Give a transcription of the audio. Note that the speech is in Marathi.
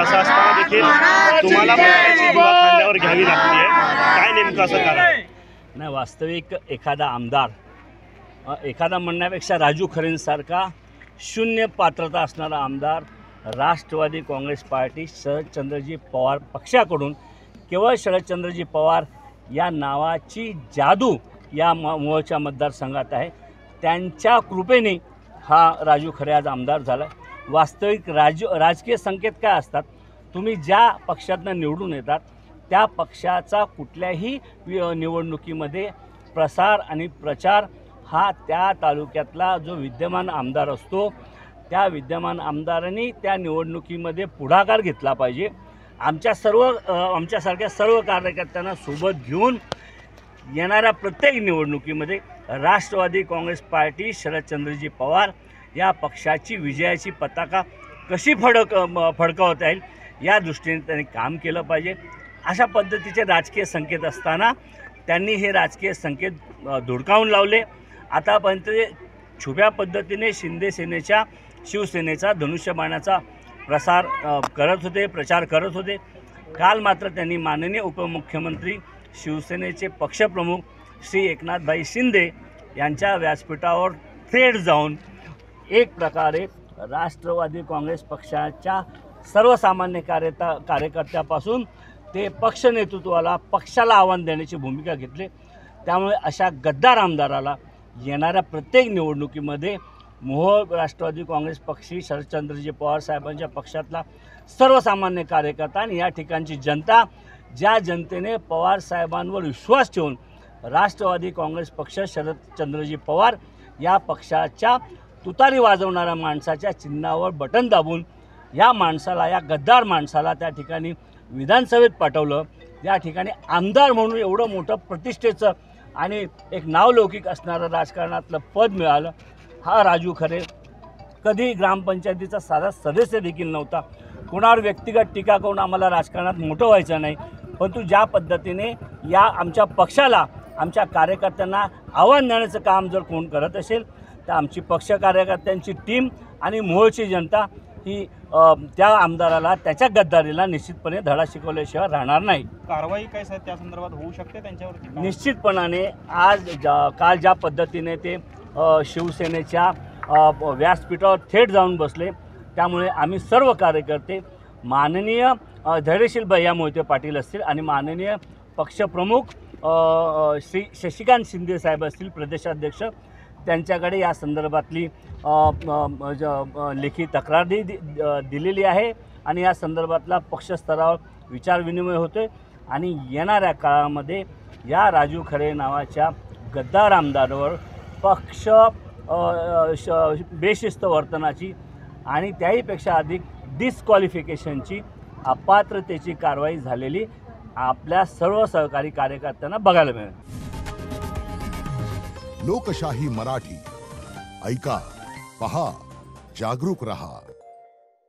असं असताना देखील तुम्हाला त्याची दिवा खांद्यावर घ्यावी लागते, काय नेमकं असं कारण? नाही, वास्तविक एखादा आमदार, एखादा म्हणण्यापेक्षा राजू खरेंसारखा शून्य पात्रता असणारा आमदार राष्ट्रवादी काँग्रेस पार्टी शरदचंद्रजी पवार पक्षाकडून केवळ शरदचंद्रजी पवार या नावाची जादू या मोहोळच्या मतदारसंघात आहे, त्यांच्या कृपेने हा राजू खरे आज आमदार झाला. वास्तविक राजकीय संकेत काय असतात? तुम्ही ज्या पक्षातनं निवडून येतात त्या पक्षाचा कुठल्याही निवडणुकीमध्ये प्रसार आणि प्रचार हा त्या तालुक्यातला जो विद्यमान आमदार असतो त्या विद्यमान आमदारांनी त्या निवडणुकीमध्ये पुढाकार घेतला पाहिजे. आमच्यासारख्या सर्व कार्यकर्त्यांना सोबत घेऊन येणाऱ्या प्रत्येक निवडणुकीमध्ये राष्ट्रवादी काँग्रेस पार्टी शरदचंद्रजी पवार या पक्षाची विजयाची पताका कशी फडकवता येईल या दृष्टीने त्यांनी काम केलं पाहिजे. अशा पद्धतीचे राजकीय संकेत असताना त्यांनी हे राजकीय संकेत धुडकावून लावले. आतापर्यंत छुप्या पद्धतीने शिंदे सेनेच्या शिवसेनेचा धनुष्यबाणाचा प्रचार करत होते. काल मात्र त्यांनी माननीय उपमुख्यमंत्री शिवसेनेचे पक्षप्रमुख श्री एकनाथभाई शिंदे यांच्या व्यासपीठावर थेट जाऊन एक प्रकारे राष्ट्रवादी काँग्रेस पक्षाच्या सर्वसामान्य कार्यकर्त्यापासून ते पक्ष नेतृत्वाला पक्षाला आव्हान देण्याची भूमिका घेतली. त्यामुळे अशा गद्दार आमदाराला येणाऱ्या प्रत्येक निवडणुकीमध्ये मोहोळ राष्ट्रवादी काँग्रेस पक्षी शरदचंद्रजी पवार साहेबांच्या पक्षातला सर्वसामान्य कार्यकर्ता आणि या ठिकाणची जनता, ज्या जनतेने पवार साहेबांवर विश्वास ठेवून राष्ट्रवादी काँग्रेस पक्ष शरदचंद्रजी पवार या पक्षाच्या तुतारी वाजवणाऱ्या माणसाच्या चिन्हावर बटन दाबून या माणसाला, या गद्दार माणसाला त्या ठिकाणी विधानसभेत पाठवलं. या ठिकाणी आमदार म्हणून एवढं मोठं प्रतिष्ठेचं आणि एक नावलौकिक असणारं राजकारणातलं पद मिळालं. हा राजू खरे कधी ग्रामपंचायतीचा साधा सदस्य देखील नव्हता. कोणावर व्यक्तिगत टीका करून आम्हाला राजकारणात मोठं व्हायचं नाही, परंतु ज्या पद्धतीने या आमच्या पक्षाला, आमच्या कार्यकर्त्यांना आव्हान देण्याचं काम जर कोण करत असेल तर आमची पक्ष कार्यकर्त्यांची टीम आणि मोहोळची जनता ही त्या आमदाराला, त्याच्या गद्दारीला निश्चितपणे धडा शिकवल्याशिवाय राहणार नाही. कारवाई काय साहेब त्या संदर्भात होऊ शकते त्यांच्यावरती? निश्चितपणाने काल ज्या पद्धतीने ते शिवसेनेच्या व्यासपीठावर थेट जाऊन बसले, त्यामुळे आम्ही सर्व कार्यकर्ते माननीय धैर्यशील भैया मोहिते पाटील असतील आणि माननीय पक्षप्रमुख श्री शशिकांत शिंदे साहेब असतील प्रदेशाध्यक्ष, त्यांच्याकडे या संदर्भातली लेखी तक्रार दिलेली आहे आणि या संदर्भातला पक्षस्तरावर विचारविनिमय होतोय. आणि येणाऱ्या काळामध्ये या राजू खरे नावाच्या गद्दार आमदारावर पक्ष बेशिस्त वर्तनाची आणि त्याहीपेक्षा अधिक डिस्क्वालिफिकेशनची, अपात्रतेची कारवाई झालेली आपल्या सर्व सहकारी कार्यकर्त्यांना बघायला मिळेल. लोकशाही मराठी ऐका, पहा, जागरूक रहा.